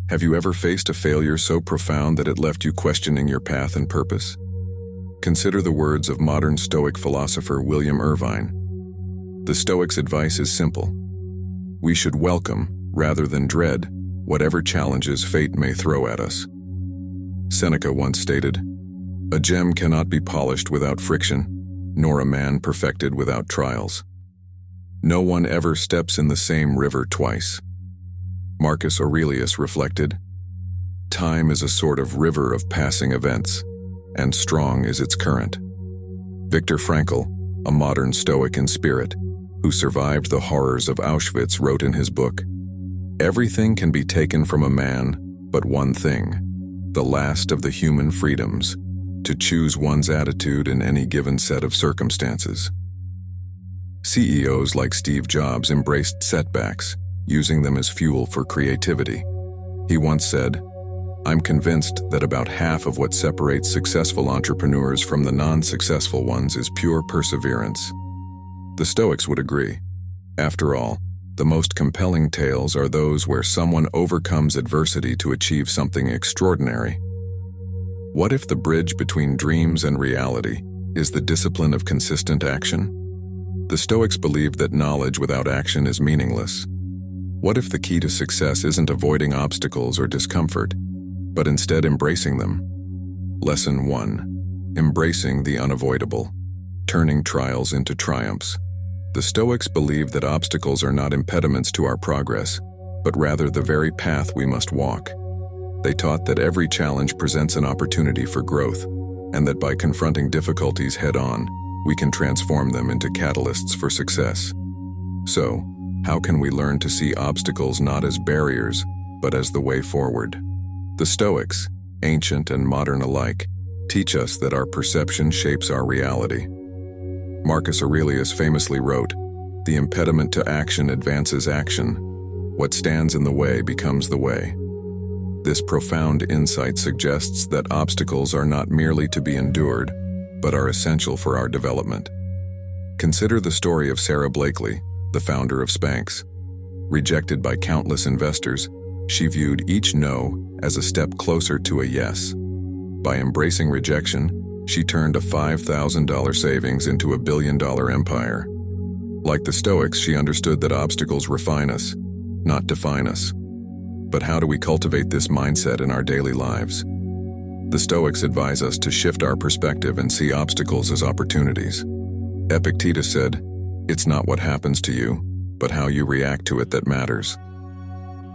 Have you ever faced a failure so profound that it left you questioning your path and purpose? Consider the words of modern Stoic philosopher William Irvine. The Stoics' advice is simple. We should welcome, rather than dread, whatever challenges fate may throw at us. Seneca once stated, "A gem cannot be polished without friction, nor a man perfected without trials. No one ever steps in the same river twice." Marcus Aurelius reflected, "Time is a sort of river of passing events, and strong is its current." Viktor Frankl, a modern Stoic in spirit, who survived the horrors of Auschwitz, wrote in his book, "Everything can be taken from a man, but one thing, the last of the human freedoms, to choose one's attitude in any given set of circumstances." CEOs like Steve Jobs embraced setbacks, using them as fuel for creativity. He once said, "I'm convinced that about half of what separates successful entrepreneurs from the non-successful ones is pure perseverance." The Stoics would agree. After all, the most compelling tales are those where someone overcomes adversity to achieve something extraordinary. What if the bridge between dreams and reality is the discipline of consistent action? The Stoics believed that knowledge without action is meaningless. What if the key to success isn't avoiding obstacles or discomfort, but instead embracing them? Lesson 1. Embracing the unavoidable, turning trials into triumphs. The Stoics believed that obstacles are not impediments to our progress, but rather the very path we must walk. They taught that every challenge presents an opportunity for growth, and that by confronting difficulties head-on, we can transform them into catalysts for success. So, how can we learn to see obstacles not as barriers, but as the way forward? The Stoics, ancient and modern alike, teach us that our perception shapes our reality. Marcus Aurelius famously wrote, "The impediment to action advances action. What stands in the way becomes the way." This profound insight suggests that obstacles are not merely to be endured, but are essential for our development. Consider the story of Sarah Blakely, the founder of Spanx. Rejected by countless investors, she viewed each no as a step closer to a yes. By embracing rejection, she turned a $5,000 savings into a billion-dollar empire. Like the Stoics, she understood that obstacles refine us, not define us. But how do we cultivate this mindset in our daily lives? The Stoics advise us to shift our perspective and see obstacles as opportunities. Epictetus said, "It's not what happens to you, but how you react to it that matters."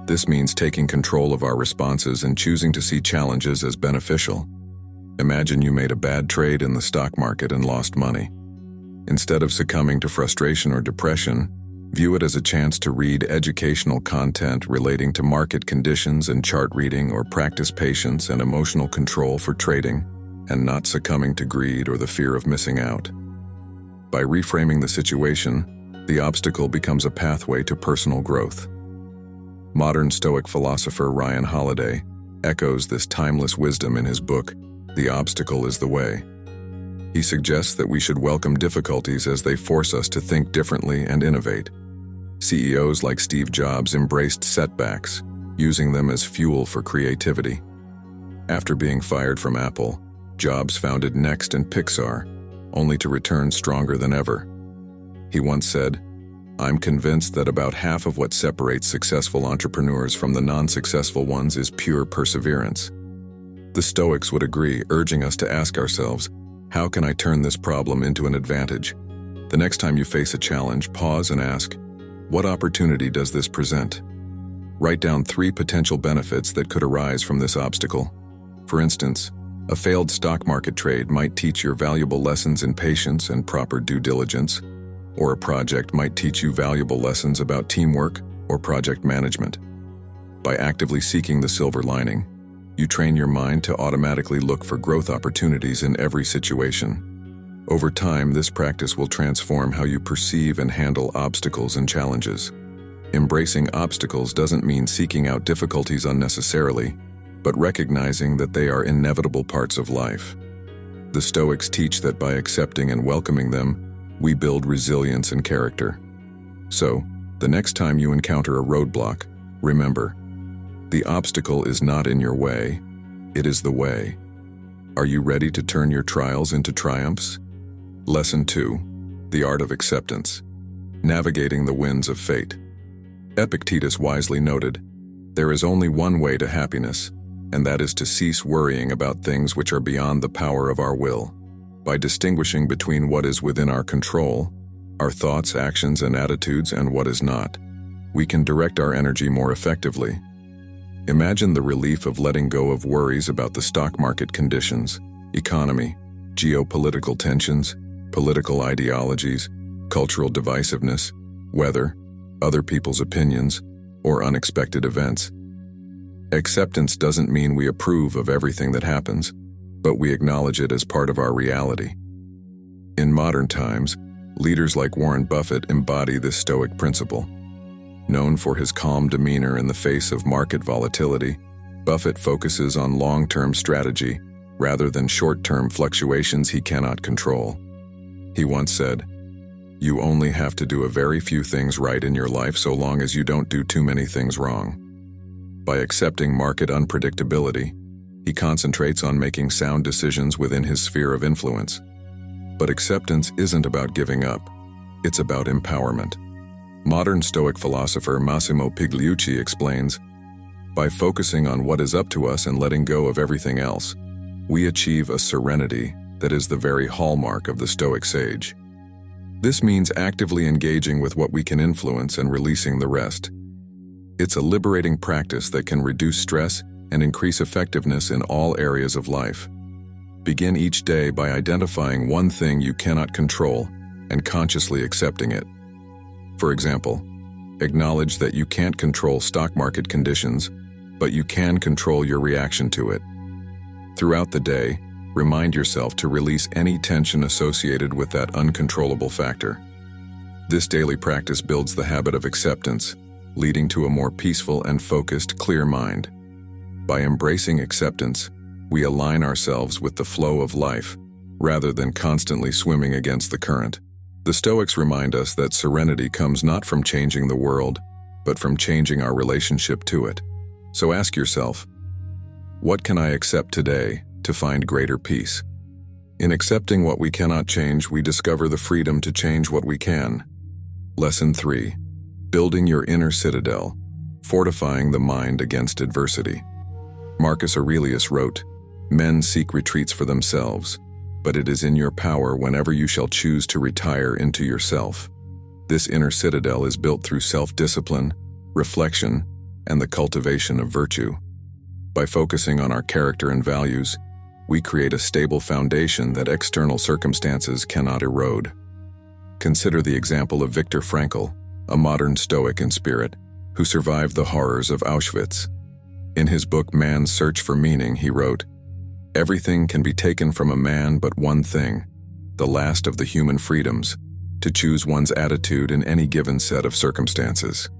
This means taking control of our responses and choosing to see challenges as beneficial. Imagine you made a bad trade in the stock market and lost money. Instead of succumbing to frustration or depression, view it as a chance to read educational content relating to market conditions and chart reading, or practice patience and emotional control for trading, and not succumbing to greed or the fear of missing out. By reframing the situation, the obstacle becomes a pathway to personal growth. Modern Stoic philosopher Ryan Holiday echoes this timeless wisdom in his book, The Obstacle is the Way. He suggests that we should welcome difficulties as they force us to think differently and innovate. CEOs like Steve Jobs embraced setbacks, using them as fuel for creativity. After being fired from Apple, Jobs founded Next and Pixar, only to return stronger than ever. He once said, "I'm convinced that about half of what separates successful entrepreneurs from the non-successful ones is pure perseverance." The Stoics would agree, urging us to ask ourselves, how can I turn this problem into an advantage? The next time you face a challenge, pause and ask, what opportunity does this present? Write down 3 potential benefits that could arise from this obstacle. For instance, a failed stock market trade might teach you valuable lessons in patience and proper due diligence, or a project might teach you valuable lessons about teamwork or project management. By actively seeking the silver lining, you train your mind to automatically look for growth opportunities in every situation. Over time, this practice will transform how you perceive and handle obstacles and challenges. Embracing obstacles doesn't mean seeking out difficulties unnecessarily, but recognizing that they are inevitable parts of life. The Stoics teach that by accepting and welcoming them, we build resilience and character. So, the next time you encounter a roadblock, remember, The obstacle is not in your way, it is the way. Are you ready to turn your trials into triumphs? Lesson 2. The Art of Acceptance. Navigating the Winds of Fate. Epictetus wisely noted, "There is only one way to happiness, and that is to cease worrying about things which are beyond the power of our will." By distinguishing between what is within our control, our thoughts, actions, and attitudes, and what is not, we can direct our energy more effectively. Imagine the relief of letting go of worries about the stock market conditions, economy, geopolitical tensions, political ideologies, cultural divisiveness, weather, other people's opinions, or unexpected events. Acceptance doesn't mean we approve of everything that happens, but we acknowledge it as part of our reality. In modern times, leaders like Warren Buffett embody this Stoic principle. Known for his calm demeanor in the face of market volatility, Buffett focuses on long-term strategy rather than short-term fluctuations he cannot control. He once said, "You only have to do a very few things right in your life so long as you don't do too many things wrong." By accepting market unpredictability, he concentrates on making sound decisions within his sphere of influence. But acceptance isn't about giving up, it's about empowerment. Modern Stoic philosopher Massimo Pigliucci explains, "By focusing on what is up to us and letting go of everything else, we achieve a serenity that is the very hallmark of the Stoic sage." This means actively engaging with what we can influence and releasing the rest. It's a liberating practice that can reduce stress and increase effectiveness in all areas of life. Begin each day by identifying one thing you cannot control and consciously accepting it. For example, acknowledge that you can't control stock market conditions, but you can control your reaction to it. Throughout the day, remind yourself to release any tension associated with that uncontrollable factor. This daily practice builds the habit of acceptance, leading to a more peaceful and focused, clear mind. By embracing acceptance, we align ourselves with the flow of life, rather than constantly swimming against the current. The Stoics remind us that serenity comes not from changing the world, but from changing our relationship to it. So ask yourself, what can I accept today to find greater peace? In accepting what we cannot change, we discover the freedom to change what we can. Lesson 3. Building your inner citadel, fortifying the mind against adversity. Marcus Aurelius wrote, "Men seek retreats for themselves, but it is in your power whenever you shall choose to retire into yourself." This inner citadel is built through self-discipline, reflection, and the cultivation of virtue. By focusing on our character and values, we create a stable foundation that external circumstances cannot erode. Consider the example of Viktor Frankl, a modern Stoic in spirit, who survived the horrors of Auschwitz. In his book Man's Search for Meaning, he wrote, "Everything can be taken from a man but one thing, the last of the human freedoms, to choose one's attitude in any given set of circumstances."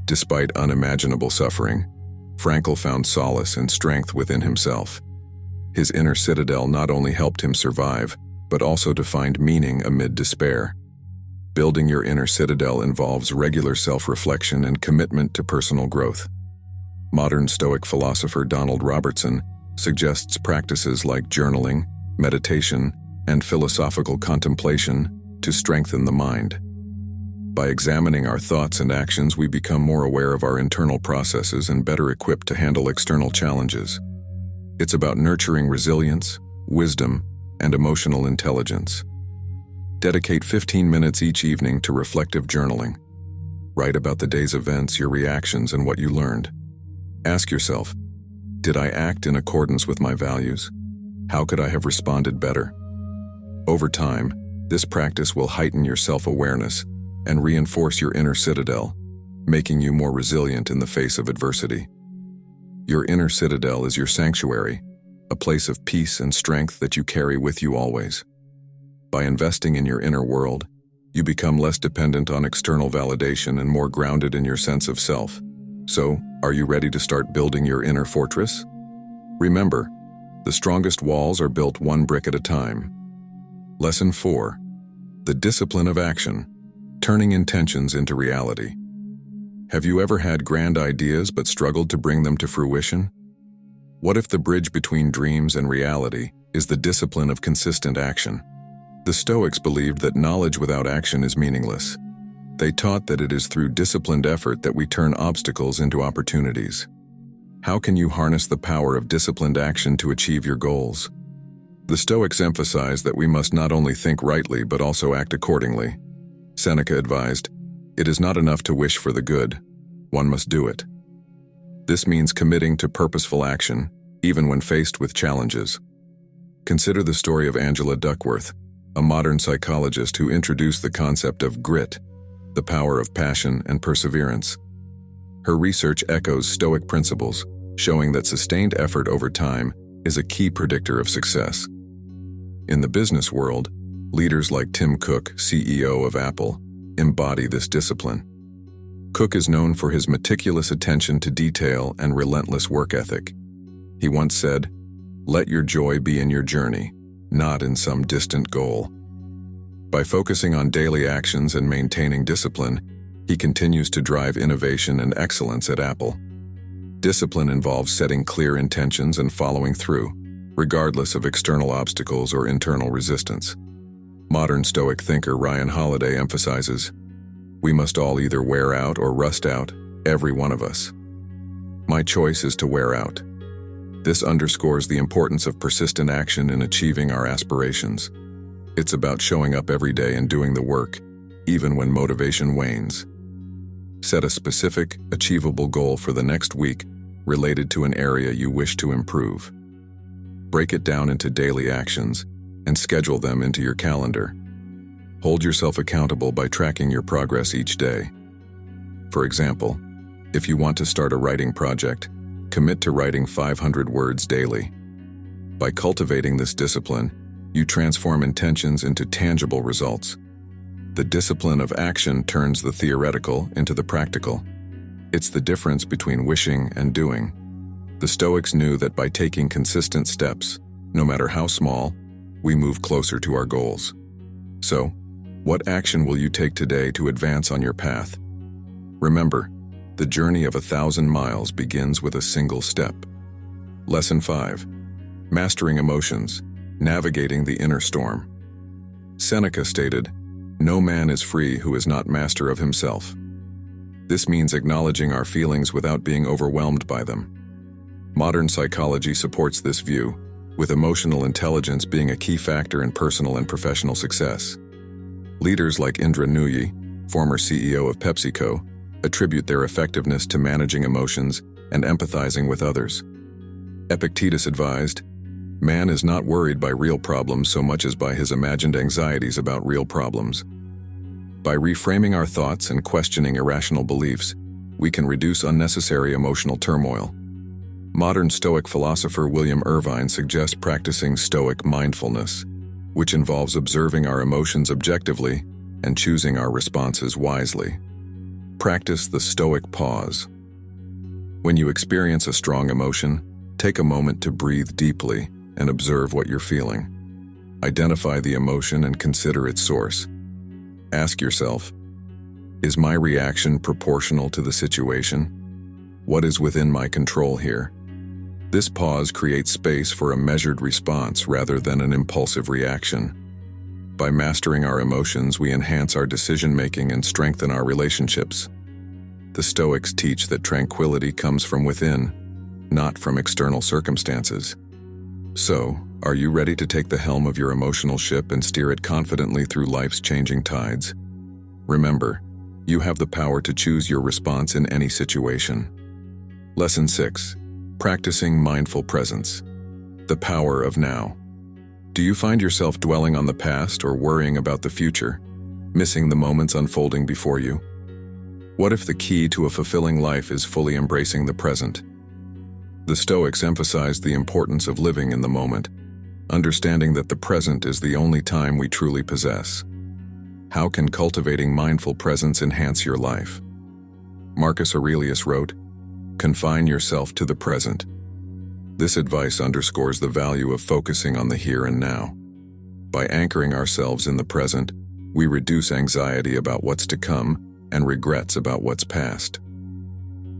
Despite unimaginable suffering, Frankl found solace and strength within himself. His inner citadel not only helped him survive, but also to find meaning amid despair. Building your inner citadel involves regular self-reflection and commitment to personal growth. Modern Stoic philosopher Donald Robertson suggests practices like journaling, meditation, and philosophical contemplation to strengthen the mind. By examining our thoughts and actions, we become more aware of our internal processes and better equipped to handle external challenges. It's about nurturing resilience, wisdom, and emotional intelligence. Dedicate 15 minutes each evening to reflective journaling. Write about the day's events, your reactions, and what you learned. Ask yourself, did I act in accordance with my values? How could I have responded better? Over time, this practice will heighten your self-awareness and reinforce your inner citadel, making you more resilient in the face of adversity. Your inner citadel is your sanctuary, a place of peace and strength that you carry with you always. By investing in your inner world, you become less dependent on external validation and more grounded in your sense of self. So, are you ready to start building your inner fortress? Remember, the strongest walls are built one brick at a time. Lesson 4. The discipline of action, turning intentions into reality. Have you ever had grand ideas but struggled to bring them to fruition? What if the bridge between dreams and reality is the discipline of consistent action? The Stoics believed that knowledge without action is meaningless. They taught that it is through disciplined effort that we turn obstacles into opportunities. How can you harness the power of disciplined action to achieve your goals? The Stoics emphasized that we must not only think rightly but also act accordingly. Seneca advised, "It is not enough to wish for the good, one must do it." This means committing to purposeful action, even when faced with challenges. Consider the story of Angela Duckworth, a modern psychologist who introduced the concept of grit, the power of passion and perseverance. Her research echoes Stoic principles, showing that sustained effort over time is a key predictor of success. In the business world, leaders like Tim Cook, CEO of Apple, embody this discipline. Cook is known for his meticulous attention to detail and relentless work ethic. He once said, "Let your joy be in your journey, not in some distant goal." By focusing on daily actions and maintaining discipline, he continues to drive innovation and excellence at Apple. Discipline involves setting clear intentions and following through, regardless of external obstacles or internal resistance. Modern Stoic thinker Ryan Holiday emphasizes, "We must all either wear out or rust out, every one of us. My choice is to wear out." This underscores the importance of persistent action in achieving our aspirations. It's about showing up every day and doing the work, even when motivation wanes. Set a specific, achievable goal for the next week related to an area you wish to improve. Break it down into daily actions and schedule them into your calendar. Hold yourself accountable by tracking your progress each day. For example, if you want to start a writing project, commit to writing 500 words daily. By cultivating this discipline, you transform intentions into tangible results. The discipline of action turns the theoretical into the practical. It's the difference between wishing and doing. The Stoics knew that by taking consistent steps, no matter how small, we move closer to our goals. So, what action will you take today to advance on your path? Remember, the journey of 1,000 miles begins with a single step. Lesson 5. Mastering emotions, navigating the inner storm. Seneca stated, "No man is free who is not master of himself." This means acknowledging our feelings without being overwhelmed by them. Modern psychology supports this view, with emotional intelligence being a key factor in personal and professional success. Leaders like Indra Nooyi, former CEO of PepsiCo, attribute their effectiveness to managing emotions and empathizing with others. Epictetus advised, "Man is not worried by real problems so much as by his imagined anxieties about real problems." By reframing our thoughts and questioning irrational beliefs, we can reduce unnecessary emotional turmoil. Modern Stoic philosopher William Irvine suggests practicing Stoic mindfulness, which involves observing our emotions objectively and choosing our responses wisely. Practice the Stoic pause. When you experience a strong emotion, take a moment to breathe deeply and observe what you're feeling. Identify the emotion and consider its source. Ask yourself, is my reaction proportional to the situation? What is within my control here? This pause creates space for a measured response rather than an impulsive reaction. By mastering our emotions, we enhance our decision-making and strengthen our relationships. The Stoics teach that tranquility comes from within, not from external circumstances. So, are you ready to take the helm of your emotional ship and steer it confidently through life's changing tides? Remember, you have the power to choose your response in any situation. Lesson 6. Practicing mindful presence. The power of now. Do you find yourself dwelling on the past or worrying about the future, missing the moments unfolding before you? What if the key to a fulfilling life is fully embracing the present? The Stoics emphasized the importance of living in the moment, understanding that the present is the only time we truly possess. How can cultivating mindful presence enhance your life? Marcus Aurelius wrote, "Confine yourself to the present." This advice underscores the value of focusing on the here and now. By anchoring ourselves in the present, we reduce anxiety about what's to come and regrets about what's past.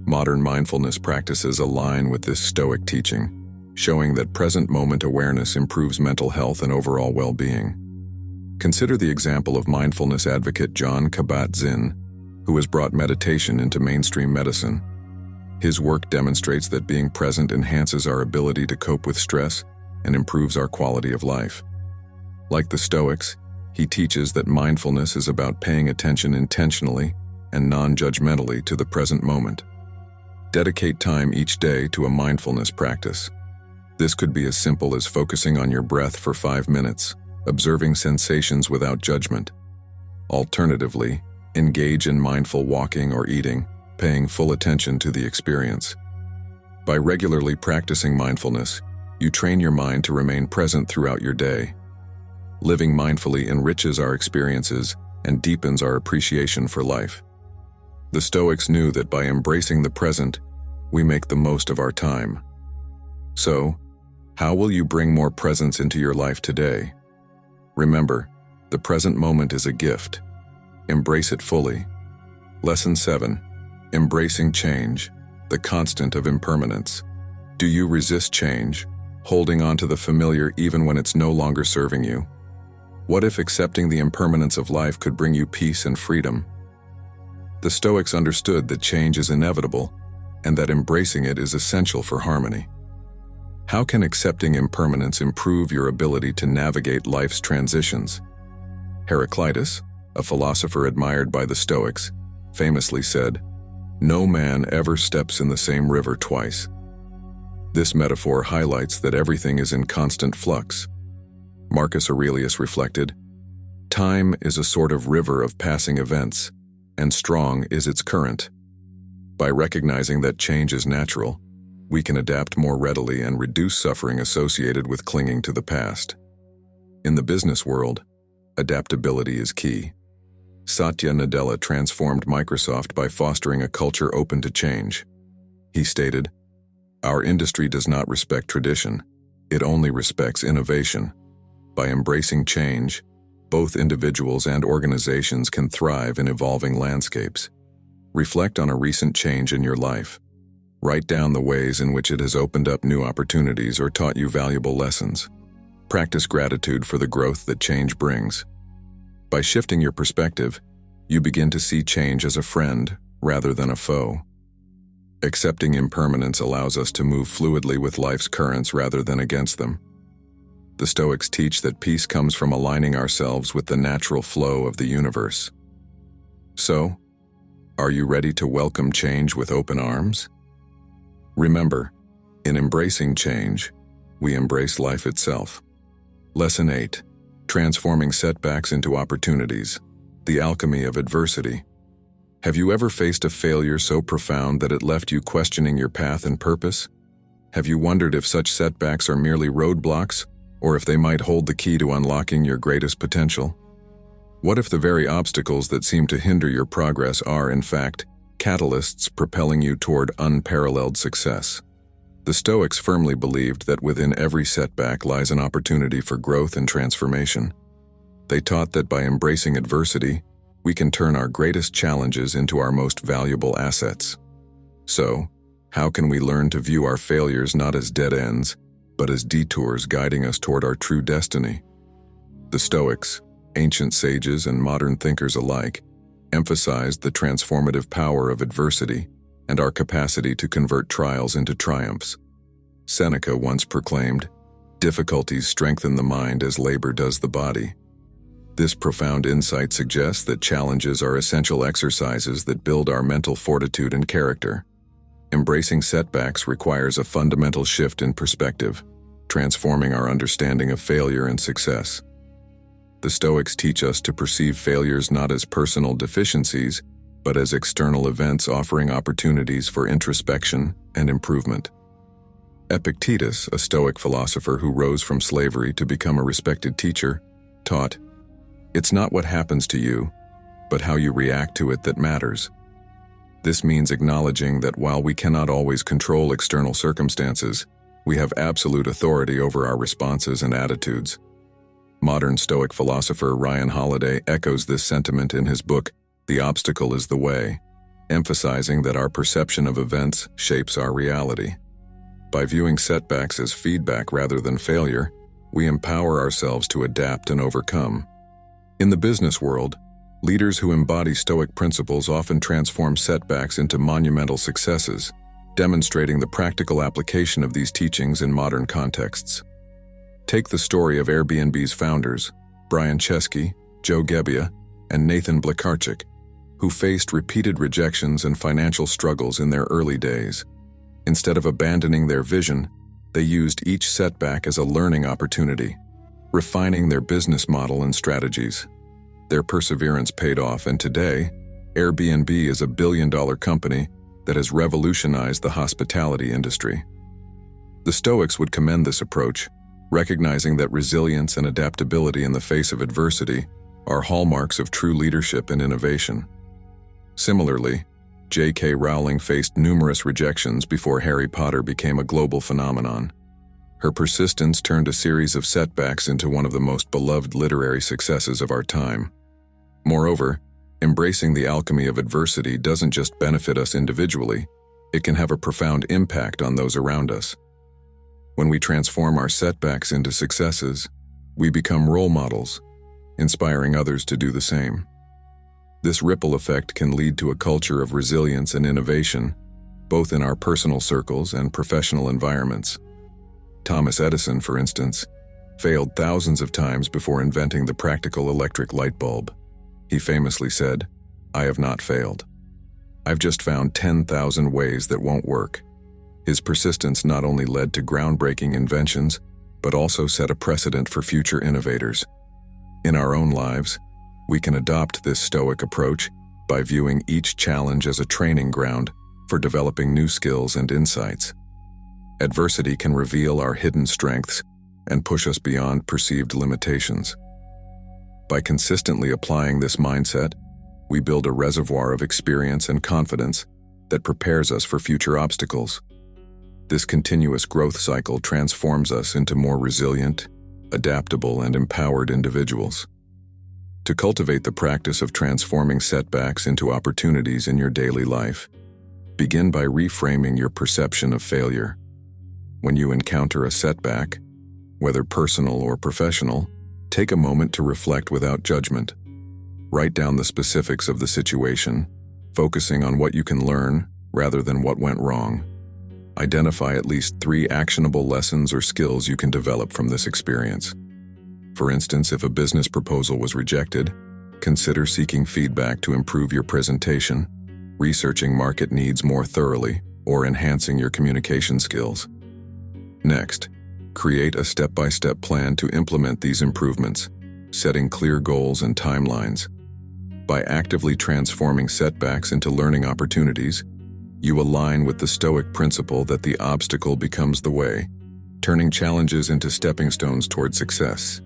Modern mindfulness practices align with this Stoic teaching, showing that present moment awareness improves mental health and overall well-being. Consider the example of mindfulness advocate Jon Kabat-Zinn, who has brought meditation into mainstream medicine. His work demonstrates that being present enhances our ability to cope with stress and improves our quality of life. Like the Stoics, he teaches that mindfulness is about paying attention intentionally and non-judgmentally to the present moment. Dedicate time each day to a mindfulness practice. This could be as simple as focusing on your breath for 5 minutes, observing sensations without judgment. Alternatively, engage in mindful walking or eating, paying full attention to the experience. By regularly practicing mindfulness, you train your mind to remain present throughout your day. Living mindfully enriches our experiences and deepens our appreciation for life. The Stoics knew that by embracing the present, we make the most of our time. So, how will you bring more presence into your life today? Remember, the present moment is a gift. Embrace it fully. Lesson 7. Embracing change, the constant of impermanence. Do you resist change, holding on to the familiar even when it's no longer serving you? What if accepting the impermanence of life could bring you peace and freedom? The Stoics understood that change is inevitable and that embracing it is essential for harmony. How can accepting impermanence improve your ability to navigate life's transitions? Heraclitus, a philosopher admired by the Stoics, famously said, "No man ever steps in the same river twice." This metaphor highlights that everything is in constant flux. Marcus Aurelius reflected, "Time is a sort of river of passing events, and strong is its current." By recognizing that change is natural, we can adapt more readily and reduce suffering associated with clinging to the past. In the business world, adaptability is key. Satya Nadella transformed Microsoft by fostering a culture open to change. He stated, "Our industry does not respect tradition, it only respects innovation. By embracing change, both individuals and organizations can thrive in evolving landscapes." Reflect on a recent change in your life. Write down the ways in which it has opened up new opportunities or taught you valuable lessons. Practice gratitude for the growth that change brings. By shifting your perspective, you begin to see change as a friend rather than a foe. Accepting impermanence allows us to move fluidly with life's currents rather than against them. The Stoics teach that peace comes from aligning ourselves with the natural flow of the universe. So, are you ready to welcome change with open arms? Remember, in embracing change, we embrace life itself. Lesson 8. Transforming setbacks into opportunities, the alchemy of adversity. Have you ever faced a failure so profound that it left you questioning your path and purpose? Have you wondered if such setbacks are merely roadblocks, or if they might hold the key to unlocking your greatest potential? What if the very obstacles that seem to hinder your progress are, in fact, catalysts propelling you toward unparalleled success? The Stoics firmly believed that within every setback lies an opportunity for growth and transformation. They taught that by embracing adversity, we can turn our greatest challenges into our most valuable assets. So, how can we learn to view our failures not as dead ends, but as detours guiding us toward our true destiny? The Stoics, ancient sages and modern thinkers alike, emphasized the transformative power of adversity and our capacity to convert trials into triumphs. Seneca once proclaimed, "Difficulties strengthen the mind as labor does the body." This profound insight suggests that challenges are essential exercises that build our mental fortitude and character. Embracing setbacks requires a fundamental shift in perspective, transforming our understanding of failure and success. The Stoics teach us to perceive failures not as personal deficiencies, but as external events offering opportunities for introspection and improvement. Epictetus, a Stoic philosopher who rose from slavery to become a respected teacher, taught, "It's not what happens to you, but how you react to it that matters." This means acknowledging that while we cannot always control external circumstances, we have absolute authority over our responses and attitudes. Modern Stoic philosopher Ryan Holiday echoes this sentiment in his book, The Obstacle is the Way, emphasizing that our perception of events shapes our reality. By viewing setbacks as feedback rather than failure, we empower ourselves to adapt and overcome. In the business world, leaders who embody Stoic principles often transform setbacks into monumental successes, demonstrating the practical application of these teachings in modern contexts. Take the story of Airbnb's founders, Brian Chesky, Joe Gebbia, and Nathan Blekarczyk, who faced repeated rejections and financial struggles in their early days. Instead of abandoning their vision, they used each setback as a learning opportunity, refining their business model and strategies. Their perseverance paid off, and today, Airbnb is a billion-dollar company that has revolutionized the hospitality industry. The Stoics would commend this approach, recognizing that resilience and adaptability in the face of adversity are hallmarks of true leadership and innovation. Similarly, J.K. Rowling faced numerous rejections before Harry Potter became a global phenomenon. Her persistence turned a series of setbacks into one of the most beloved literary successes of our time. Moreover, embracing the alchemy of adversity doesn't just benefit us individually, it can have a profound impact on those around us. When we transform our setbacks into successes, we become role models, inspiring others to do the same. This ripple effect can lead to a culture of resilience and innovation, both in our personal circles and professional environments. Thomas Edison, for instance, failed thousands of times before inventing the practical electric light bulb. He famously said, "I have not failed. I've just found 10,000 ways that won't work." His persistence not only led to groundbreaking inventions, but also set a precedent for future innovators. In our own lives, we can adopt this Stoic approach by viewing each challenge as a training ground for developing new skills and insights. Adversity can reveal our hidden strengths and push us beyond perceived limitations. By consistently applying this mindset, we build a reservoir of experience and confidence that prepares us for future obstacles. This continuous growth cycle transforms us into more resilient, adaptable, and empowered individuals. To cultivate the practice of transforming setbacks into opportunities in your daily life, begin by reframing your perception of failure. When you encounter a setback, whether personal or professional, take a moment to reflect without judgment. Write down the specifics of the situation, focusing on what you can learn rather than what went wrong. Identify at least 3 actionable lessons or skills you can develop from this experience. For instance, if a business proposal was rejected, consider seeking feedback to improve your presentation, researching market needs more thoroughly, or enhancing your communication skills. Next, create a step-by-step plan to implement these improvements, setting clear goals and timelines. By actively transforming setbacks into learning opportunities, you align with the Stoic principle that the obstacle becomes the way, turning challenges into stepping stones toward success.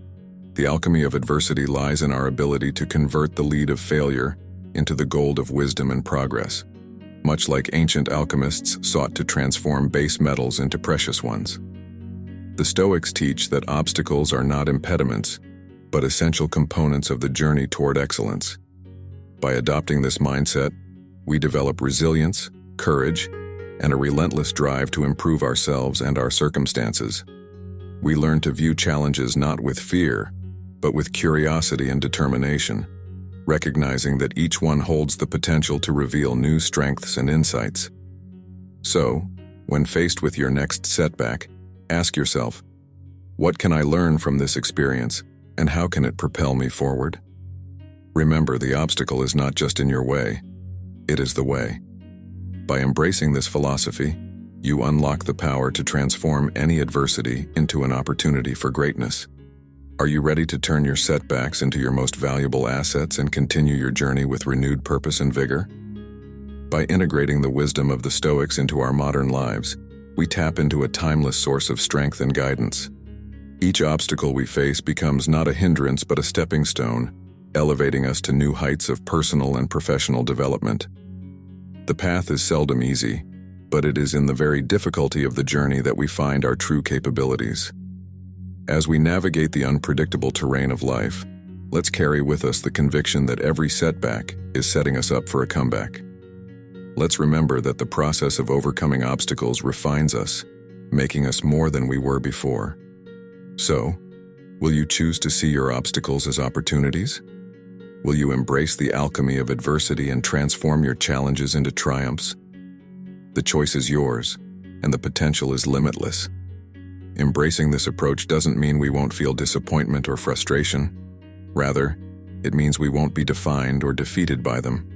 The alchemy of adversity lies in our ability to convert the lead of failure into the gold of wisdom and progress, much like ancient alchemists sought to transform base metals into precious ones. The Stoics teach that obstacles are not impediments, but essential components of the journey toward excellence. By adopting this mindset, we develop resilience, courage, and a relentless drive to improve ourselves and our circumstances. We learn to view challenges not with fear, but with curiosity and determination, recognizing that each one holds the potential to reveal new strengths and insights. So, when faced with your next setback, ask yourself, what can I learn from this experience, and how can it propel me forward? Remember, the obstacle is not just in your way, it is the way. By embracing this philosophy, you unlock the power to transform any adversity into an opportunity for greatness. Are you ready to turn your setbacks into your most valuable assets and continue your journey with renewed purpose and vigor? By integrating the wisdom of the Stoics into our modern lives, we tap into a timeless source of strength and guidance. Each obstacle we face becomes not a hindrance but a stepping stone, elevating us to new heights of personal and professional development. The path is seldom easy, but it is in the very difficulty of the journey that we find our true capabilities. As we navigate the unpredictable terrain of life, let's carry with us the conviction that every setback is setting us up for a comeback. Let's remember that the process of overcoming obstacles refines us, making us more than we were before. So, will you choose to see your obstacles as opportunities? Will you embrace the alchemy of adversity and transform your challenges into triumphs? The choice is yours, and the potential is limitless. Embracing this approach doesn't mean we won't feel disappointment or frustration. Rather, it means we won't be defined or defeated by them.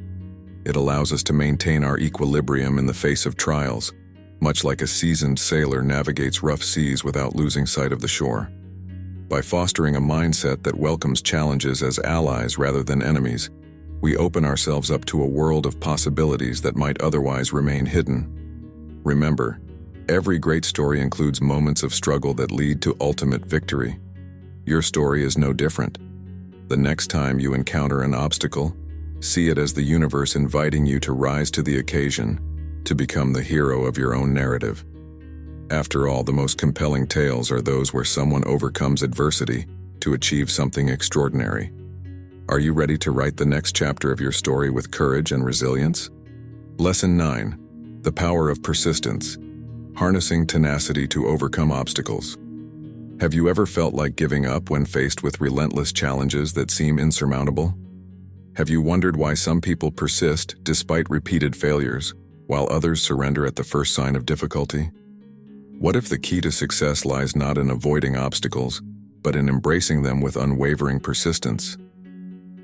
It allows us to maintain our equilibrium in the face of trials, much like a seasoned sailor navigates rough seas without losing sight of the shore. By fostering a mindset that welcomes challenges as allies rather than enemies, we open ourselves up to a world of possibilities that might otherwise remain hidden. Remember, every great story includes moments of struggle that lead to ultimate victory. Your story is no different. The next time you encounter an obstacle, see it as the universe inviting you to rise to the occasion, to become the hero of your own narrative. After all, the most compelling tales are those where someone overcomes adversity to achieve something extraordinary. Are you ready to write the next chapter of your story with courage and resilience? Lesson 9. The Power of Persistence. Harnessing tenacity to overcome obstacles. Have you ever felt like giving up when faced with relentless challenges that seem insurmountable? Have you wondered why some people persist despite repeated failures, while others surrender at the first sign of difficulty? What if the key to success lies not in avoiding obstacles, but in embracing them with unwavering persistence?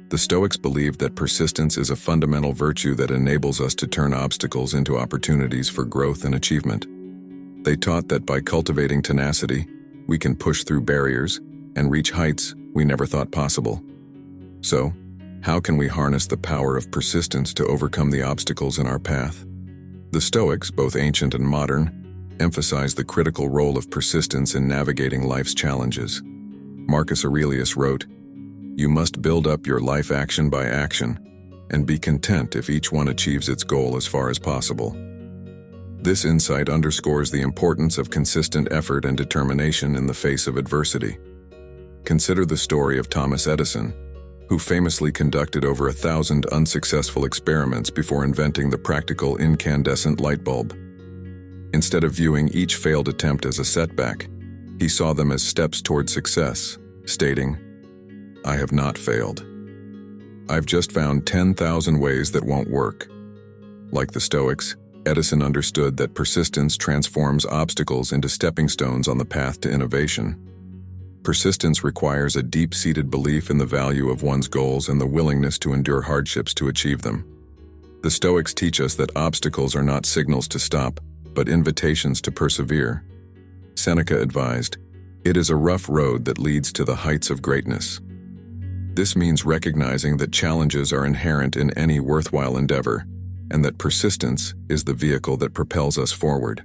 The Stoics believed that persistence is a fundamental virtue that enables us to turn obstacles into opportunities for growth and achievement. They taught that by cultivating tenacity, we can push through barriers and reach heights we never thought possible. So, how can we harness the power of persistence to overcome the obstacles in our path? The Stoics, both ancient and modern, emphasize the critical role of persistence in navigating life's challenges. Marcus Aurelius wrote, "You must build up your life action by action, and be content if each one achieves its goal as far as possible." This insight underscores the importance of consistent effort and determination in the face of adversity. Consider the story of Thomas Edison, who famously conducted over 1,000 unsuccessful experiments before inventing the practical incandescent light bulb. Instead of viewing each failed attempt as a setback, he saw them as steps toward success, stating, "I have not failed. I've just found 10,000 ways that won't work." Like the Stoics, Edison understood that persistence transforms obstacles into stepping stones on the path to innovation. Persistence requires a deep-seated belief in the value of one's goals and the willingness to endure hardships to achieve them. The Stoics teach us that obstacles are not signals to stop, but invitations to persevere. Seneca advised, "It is a rough road that leads to the heights of greatness." This means recognizing that challenges are inherent in any worthwhile endeavor, and that persistence is the vehicle that propels us forward.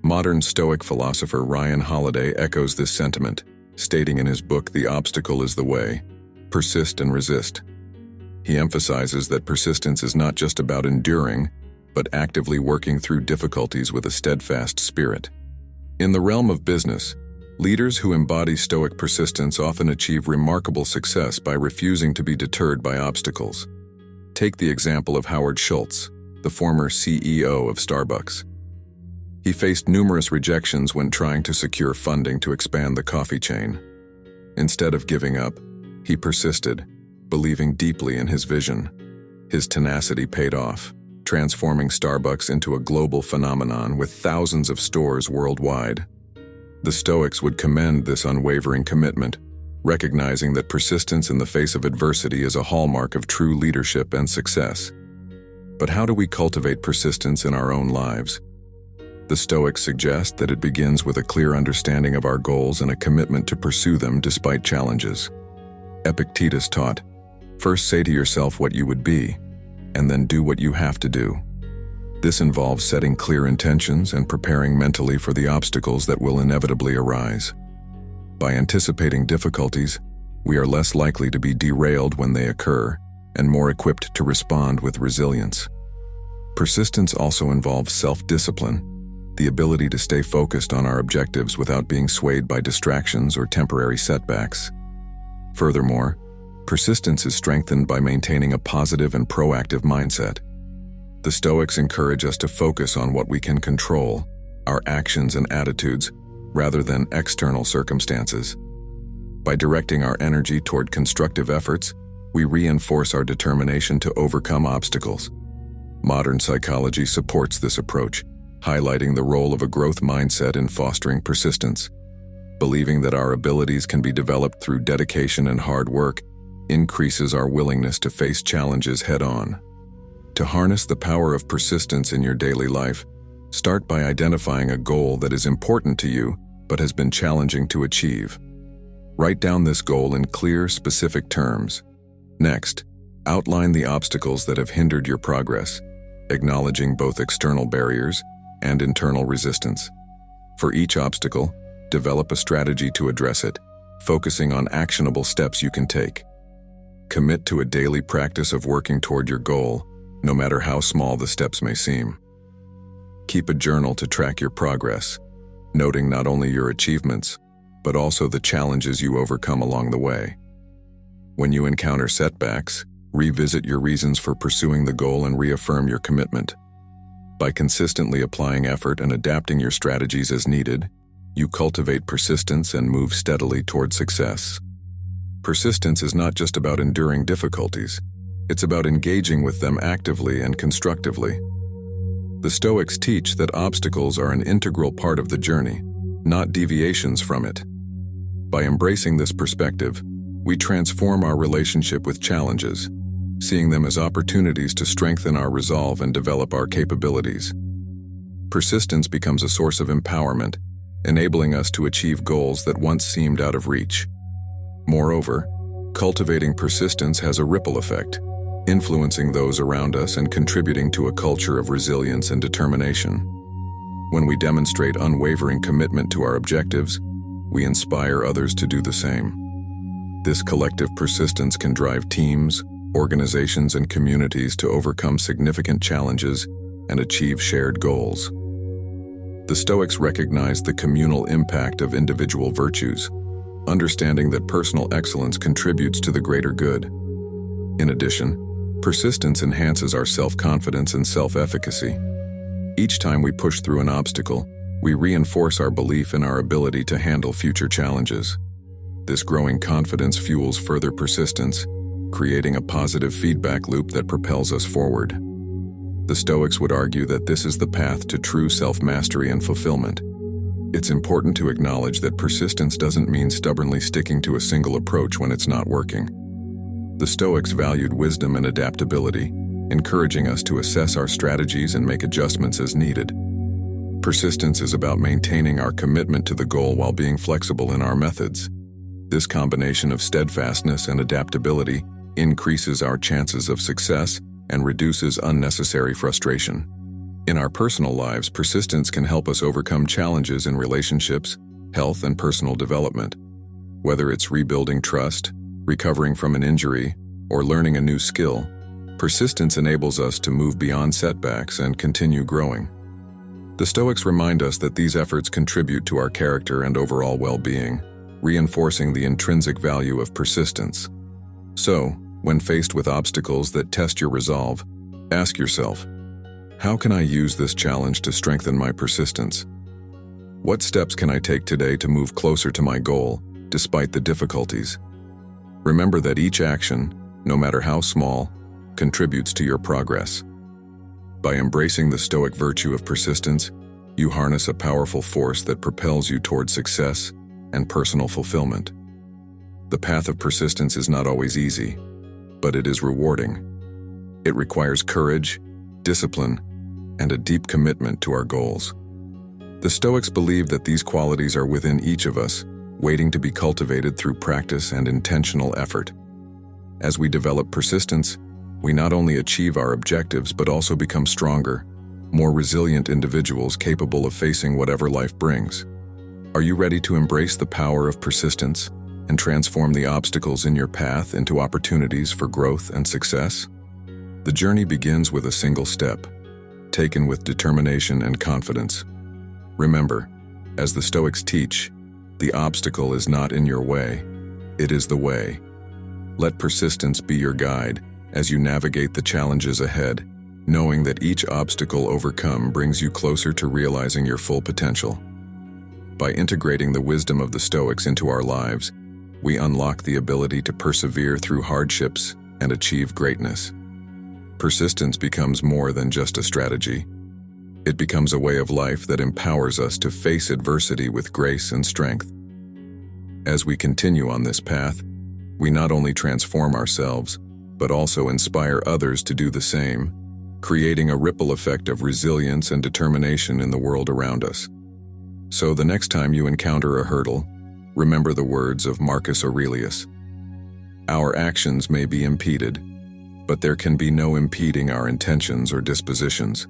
Modern Stoic philosopher Ryan Holiday echoes this sentiment, stating in his book The Obstacle is the Way, "Persist and resist." He emphasizes that persistence is not just about enduring, but actively working through difficulties with a steadfast spirit. In the realm of business, leaders who embody Stoic persistence often achieve remarkable success by refusing to be deterred by obstacles. Take the example of Howard Schultz, the former CEO of Starbucks. He faced numerous rejections when trying to secure funding to expand the coffee chain. Instead of giving up, he persisted, believing deeply in his vision. His tenacity paid off, transforming Starbucks into a global phenomenon with thousands of stores worldwide. The Stoics would commend this unwavering commitment, recognizing that persistence in the face of adversity is a hallmark of true leadership and success. But how do we cultivate persistence in our own lives? The Stoics suggest that it begins with a clear understanding of our goals and a commitment to pursue them despite challenges. Epictetus taught, "First say to yourself what you would be, and then do what you have to do." This involves setting clear intentions and preparing mentally for the obstacles that will inevitably arise. By anticipating difficulties, we are less likely to be derailed when they occur, and more equipped to respond with resilience. Persistence also involves self-discipline, the ability to stay focused on our objectives without being swayed by distractions or temporary setbacks. Furthermore, persistence is strengthened by maintaining a positive and proactive mindset. The Stoics encourage us to focus on what we can control, our actions and attitudes, rather than external circumstances. By directing our energy toward constructive efforts, we reinforce our determination to overcome obstacles. Modern psychology supports this approach, highlighting the role of a growth mindset in fostering persistence. Believing that our abilities can be developed through dedication and hard work increases our willingness to face challenges head-on. To harness the power of persistence in your daily life, start by identifying a goal that is important to you but has been challenging to achieve. Write down this goal in clear, specific terms. Next, outline the obstacles that have hindered your progress, acknowledging both external barriers and internal resistance. For each obstacle, develop a strategy to address it, focusing on actionable steps you can take. Commit to a daily practice of working toward your goal, no matter how small the steps may seem. Keep a journal to track your progress, noting not only your achievements, but also the challenges you overcome along the way. When you encounter setbacks, revisit your reasons for pursuing the goal and reaffirm your commitment. By consistently applying effort and adapting your strategies as needed, you cultivate persistence and move steadily toward success. Persistence is not just about enduring difficulties, it's about engaging with them actively and constructively. The Stoics teach that obstacles are an integral part of the journey, not deviations from it. By embracing this perspective, we transform our relationship with challenges, seeing them as opportunities to strengthen our resolve and develop our capabilities. Persistence becomes a source of empowerment, enabling us to achieve goals that once seemed out of reach. Moreover, cultivating persistence has a ripple effect, influencing those around us and contributing to a culture of resilience and determination. When we demonstrate unwavering commitment to our objectives, we inspire others to do the same. This collective persistence can drive teams, organizations, and communities to overcome significant challenges and achieve shared goals. The Stoics recognize the communal impact of individual virtues, understanding that personal excellence contributes to the greater good. In addition, persistence enhances our self-confidence and self-efficacy. Each time we push through an obstacle, we reinforce our belief in our ability to handle future challenges. This growing confidence fuels further persistence, creating a positive feedback loop that propels us forward. The Stoics would argue that this is the path to true self-mastery and fulfillment. It's important to acknowledge that persistence doesn't mean stubbornly sticking to a single approach when it's not working. The Stoics valued wisdom and adaptability, encouraging us to assess our strategies and make adjustments as needed. Persistence is about maintaining our commitment to the goal while being flexible in our methods. This combination of steadfastness and adaptability increases our chances of success and reduces unnecessary frustration. In our personal lives, persistence can help us overcome challenges in relationships, health, and personal development. Whether it's rebuilding trust, recovering from an injury, or learning a new skill, persistence enables us to move beyond setbacks and continue growing. The Stoics remind us that these efforts contribute to our character and overall well-being, reinforcing the intrinsic value of persistence. So, when faced with obstacles that test your resolve, ask yourself, how can I use this challenge to strengthen my persistence? What steps can I take today to move closer to my goal, despite the difficulties? Remember that each action, no matter how small, contributes to your progress. By embracing the Stoic virtue of persistence, you harness a powerful force that propels you toward success and personal fulfillment. The path of persistence is not always easy, but it is rewarding. It requires courage, discipline, and a deep commitment to our goals. The Stoics believe that these qualities are within each of us, waiting to be cultivated through practice and intentional effort. As we develop persistence, we not only achieve our objectives but also become stronger, more resilient individuals capable of facing whatever life brings. Are you ready to embrace the power of persistence and transform the obstacles in your path into opportunities for growth and success? The journey begins with a single step, taken with determination and confidence. Remember, as the Stoics teach, the obstacle is not in your way, it is the way. Let persistence be your guide as you navigate the challenges ahead, knowing that each obstacle overcome brings you closer to realizing your full potential. By integrating the wisdom of the Stoics into our lives, we unlock the ability to persevere through hardships and achieve greatness. Persistence becomes more than just a strategy. It becomes a way of life that empowers us to face adversity with grace and strength. As we continue on this path, we not only transform ourselves, but also inspire others to do the same, creating a ripple effect of resilience and determination in the world around us. So the next time you encounter a hurdle, remember the words of Marcus Aurelius. Our actions may be impeded, but there can be no impeding our intentions or dispositions,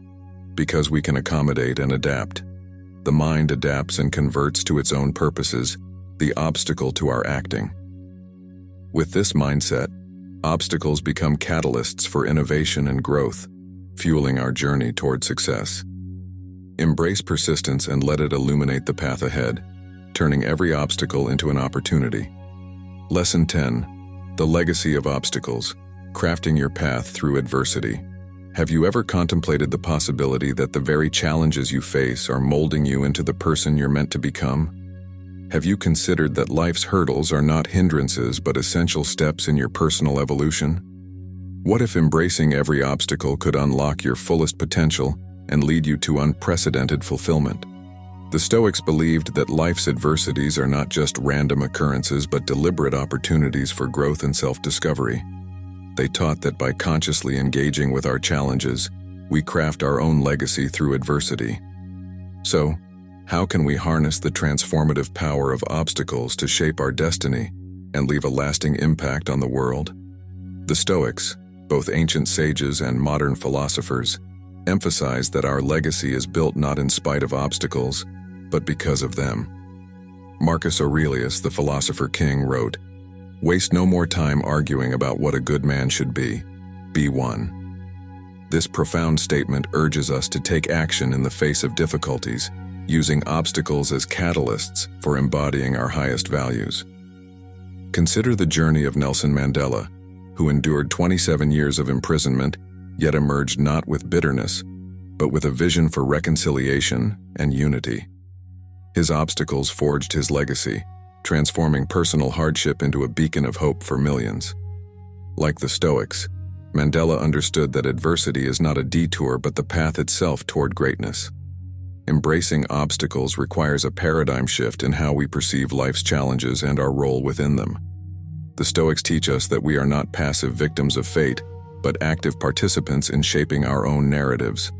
because we can accommodate and adapt. The mind adapts and converts to its own purposes, the obstacle to our acting. With this mindset, obstacles become catalysts for innovation and growth, fueling our journey toward success. Embrace persistence and let it illuminate the path ahead, turning every obstacle into an opportunity. Lesson 10. The Legacy of Obstacles, Crafting Your Path Through Adversity. Have you ever contemplated the possibility that the very challenges you face are molding you into the person you're meant to become? Have you considered that life's hurdles are not hindrances but essential steps in your personal evolution? What if embracing every obstacle could unlock your fullest potential and lead you to unprecedented fulfillment? The Stoics believed that life's adversities are not just random occurrences but deliberate opportunities for growth and self-discovery. They taught that by consciously engaging with our challenges, we craft our own legacy through adversity. So, how can we harness the transformative power of obstacles to shape our destiny and leave a lasting impact on the world? The Stoics, both ancient sages and modern philosophers, emphasize that our legacy is built not in spite of obstacles, but because of them. Marcus Aurelius, the philosopher king, wrote, "Waste no more time arguing about what a good man should be one." This profound statement urges us to take action in the face of difficulties, using obstacles as catalysts for embodying our highest values. Consider the journey of Nelson Mandela, who endured 27 years of imprisonment, yet emerged not with bitterness, but with a vision for reconciliation and unity. His obstacles forged his legacy, transforming personal hardship into a beacon of hope for millions. Like the Stoics, Mandela understood that adversity is not a detour but the path itself toward greatness. Embracing obstacles requires a paradigm shift in how we perceive life's challenges and our role within them. The Stoics teach us that we are not passive victims of fate, but active participants in shaping our own narratives.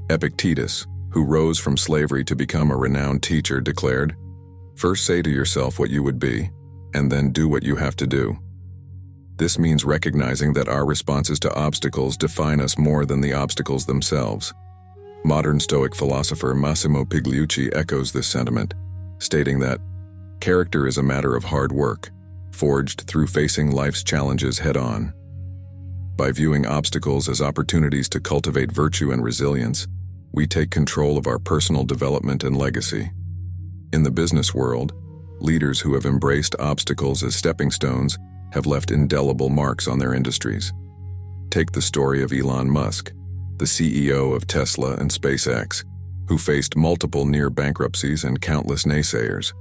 Epictetus, who rose from slavery to become a renowned teacher, declared, "First say to yourself what you would be, and then do what you have to do." This means recognizing that our responses to obstacles define us more than the obstacles themselves. Modern Stoic philosopher Massimo Pigliucci echoes this sentiment, stating that character is a matter of hard work, forged through facing life's challenges head-on. By viewing obstacles as opportunities to cultivate virtue and resilience, we take control of our personal development and legacy. In the business world, leaders who have embraced obstacles as stepping stones have left indelible marks on their industries. Take the story of Elon Musk, the CEO of Tesla and SpaceX, who faced multiple near bankruptcies and countless naysayers.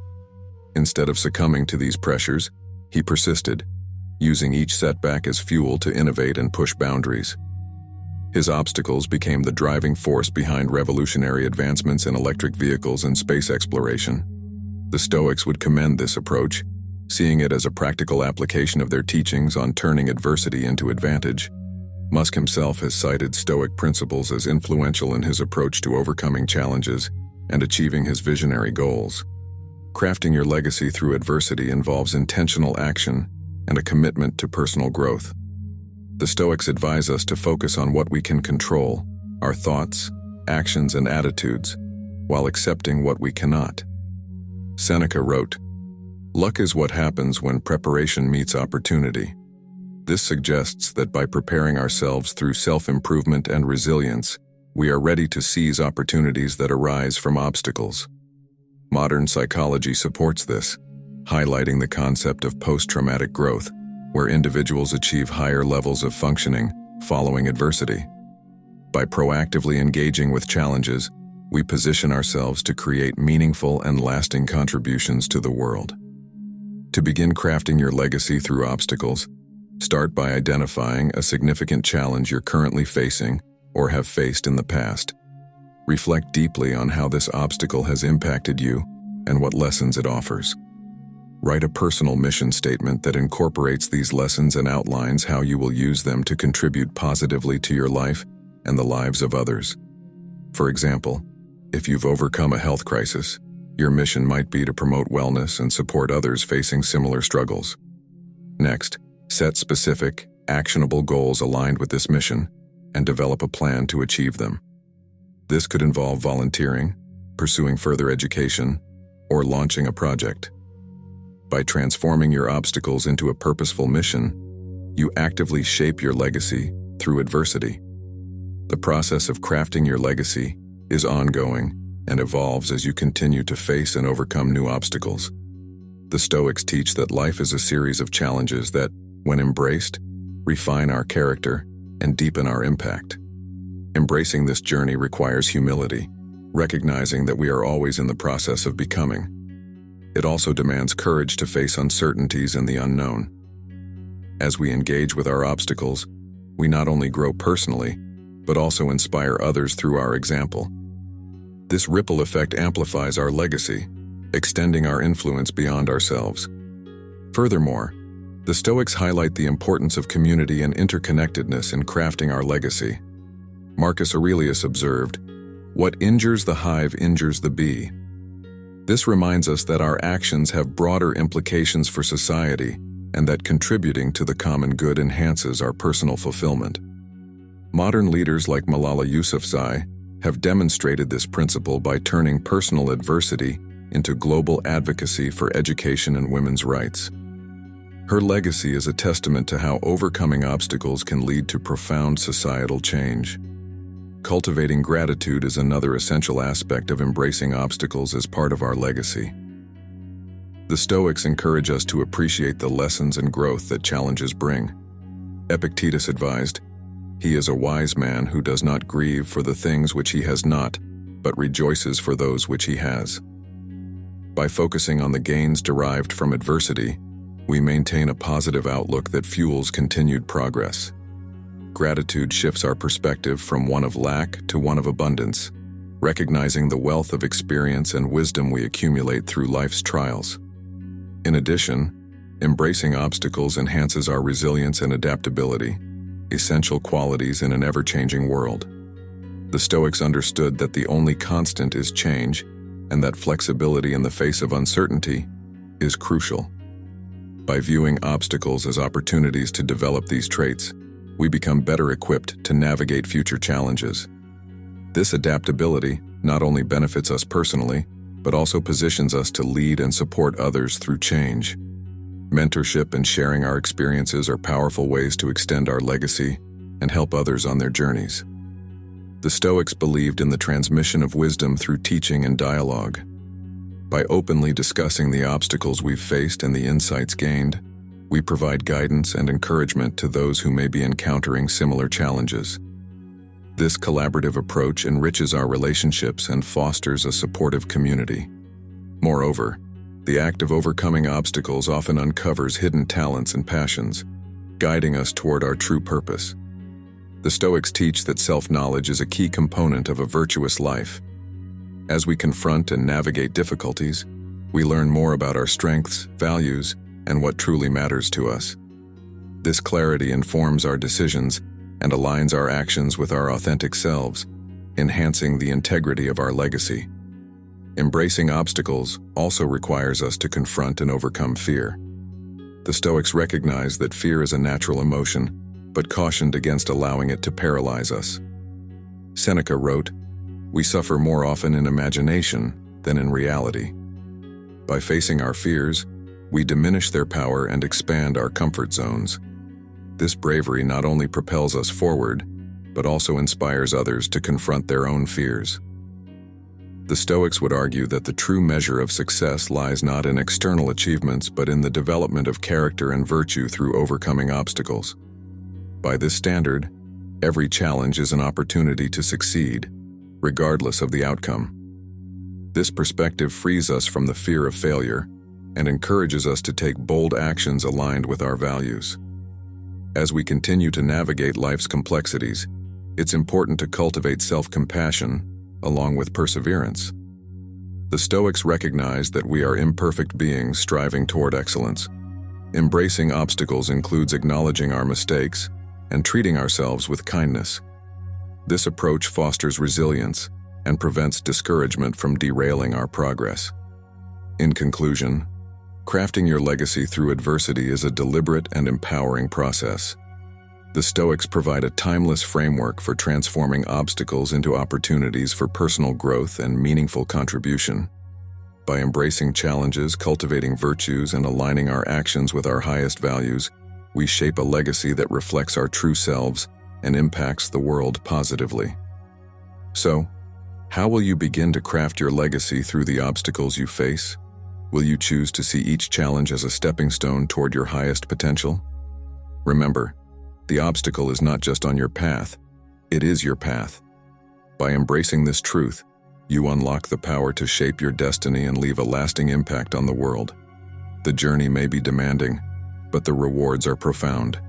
Instead of succumbing to these pressures, he persisted, using each setback as fuel to innovate and push boundaries. His obstacles became the driving force behind revolutionary advancements in electric vehicles and space exploration. The Stoics would commend this approach, seeing it as a practical application of their teachings on turning adversity into advantage. Musk himself has cited Stoic principles as influential in his approach to overcoming challenges and achieving his visionary goals. Crafting your legacy through adversity involves intentional action and a commitment to personal growth. The Stoics advise us to focus on what we can control, our thoughts, actions, and attitudes, while accepting what we cannot. Seneca wrote, "Luck is what happens when preparation meets opportunity." This suggests that by preparing ourselves through self-improvement and resilience, we are ready to seize opportunities that arise from obstacles. Modern psychology supports this, highlighting the concept of post-traumatic growth, where individuals achieve higher levels of functioning following adversity. By proactively engaging with challenges, we position ourselves to create meaningful and lasting contributions to the world. To begin crafting your legacy through obstacles, start by identifying a significant challenge you're currently facing or have faced in the past. Reflect deeply on how this obstacle has impacted you and what lessons it offers. Write a personal mission statement that incorporates these lessons and outlines how you will use them to contribute positively to your life and the lives of others. For example, if you've overcome a health crisis, your mission might be to promote wellness and support others facing similar struggles. Next, set specific, actionable goals aligned with this mission and develop a plan to achieve them. This could involve volunteering, pursuing further education, or launching a project. By transforming your obstacles into a purposeful mission, you actively shape your legacy through adversity. The process of crafting your legacy is ongoing and evolves as you continue to face and overcome new obstacles. The Stoics teach that life is a series of challenges that, when embraced, refine our character and deepen our impact. Embracing this journey requires humility, recognizing that we are always in the process of becoming. It also demands courage to face uncertainties and the unknown. As we engage with our obstacles, we not only grow personally, but also inspire others through our example. This ripple effect amplifies our legacy, extending our influence beyond ourselves. Furthermore, the Stoics highlight the importance of community and interconnectedness in crafting our legacy. Marcus Aurelius observed, "What injures the hive injures the bee." This reminds us that our actions have broader implications for society and that contributing to the common good enhances our personal fulfillment. Modern leaders like Malala Yousafzai have demonstrated this principle by turning personal adversity into global advocacy for education and women's rights. Her legacy is a testament to how overcoming obstacles can lead to profound societal change. Cultivating gratitude is another essential aspect of embracing obstacles as part of our legacy. The Stoics encourage us to appreciate the lessons and growth that challenges bring. Epictetus advised, "He is a wise man who does not grieve for the things which he has not, but rejoices for those which he has." By focusing on the gains derived from adversity, we maintain a positive outlook that fuels continued progress. Gratitude shifts our perspective from one of lack to one of abundance, recognizing the wealth of experience and wisdom we accumulate through life's trials. In addition, embracing obstacles enhances our resilience and adaptability, essential qualities in an ever-changing world. The Stoics understood that the only constant is change, and that flexibility in the face of uncertainty is crucial. By viewing obstacles as opportunities to develop these traits, we become better equipped to navigate future challenges. This adaptability not only benefits us personally, but also positions us to lead and support others through change. Mentorship and sharing our experiences are powerful ways to extend our legacy and help others on their journeys. The Stoics believed in the transmission of wisdom through teaching and dialogue. By openly discussing the obstacles we've faced and the insights gained, we provide guidance and encouragement to those who may be encountering similar challenges. This collaborative approach enriches our relationships and fosters a supportive community. Moreover, the act of overcoming obstacles often uncovers hidden talents and passions, guiding us toward our true purpose. The Stoics teach that self-knowledge is a key component of a virtuous life. As we confront and navigate difficulties, we learn more about our strengths, values, and what truly matters to us. This clarity informs our decisions and aligns our actions with our authentic selves, enhancing the integrity of our legacy. Embracing obstacles also requires us to confront and overcome fear. The Stoics recognize that fear is a natural emotion, but cautioned against allowing it to paralyze us. Seneca wrote, "We suffer more often in imagination than in reality." By facing our fears, we diminish their power and expand our comfort zones. This bravery not only propels us forward, but also inspires others to confront their own fears. The Stoics would argue that the true measure of success lies not in external achievements, but in the development of character and virtue through overcoming obstacles. By this standard, Every challenge is an opportunity to succeed, regardless of the outcome. This perspective frees us from the fear of failure and encourages us to take bold actions aligned with our values. As we continue to navigate life's complexities, it's important to cultivate self-compassion along with perseverance. The Stoics recognize that we are imperfect beings striving toward excellence. Embracing obstacles includes acknowledging our mistakes and treating ourselves with kindness. This approach fosters resilience and prevents discouragement from derailing our progress. In conclusion, crafting your legacy through adversity is a deliberate and empowering process. The Stoics provide a timeless framework for transforming obstacles into opportunities for personal growth and meaningful contribution. By embracing challenges, cultivating virtues, and aligning our actions with our highest values, we shape a legacy that reflects our true selves and impacts the world positively. So, how will you begin to craft your legacy through the obstacles you face? Will you choose to see each challenge as a stepping stone toward your highest potential? Remember, the obstacle is not just on your path, it is your path. By embracing this truth, you unlock the power to shape your destiny and leave a lasting impact on the world. The journey may be demanding, but the rewards are profound.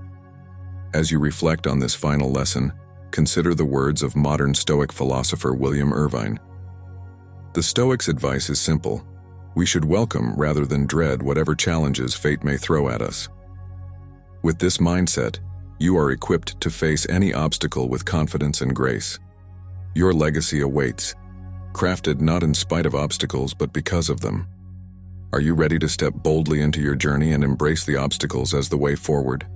As you reflect on this final lesson, consider the words of modern Stoic philosopher William Irvine. The Stoics' advice is simple. We should welcome rather than dread whatever challenges fate may throw at us. With this mindset, you are equipped to face any obstacle with confidence and grace. Your legacy awaits, crafted not in spite of obstacles but because of them. Are you ready to step boldly into your journey and embrace the obstacles as the way forward?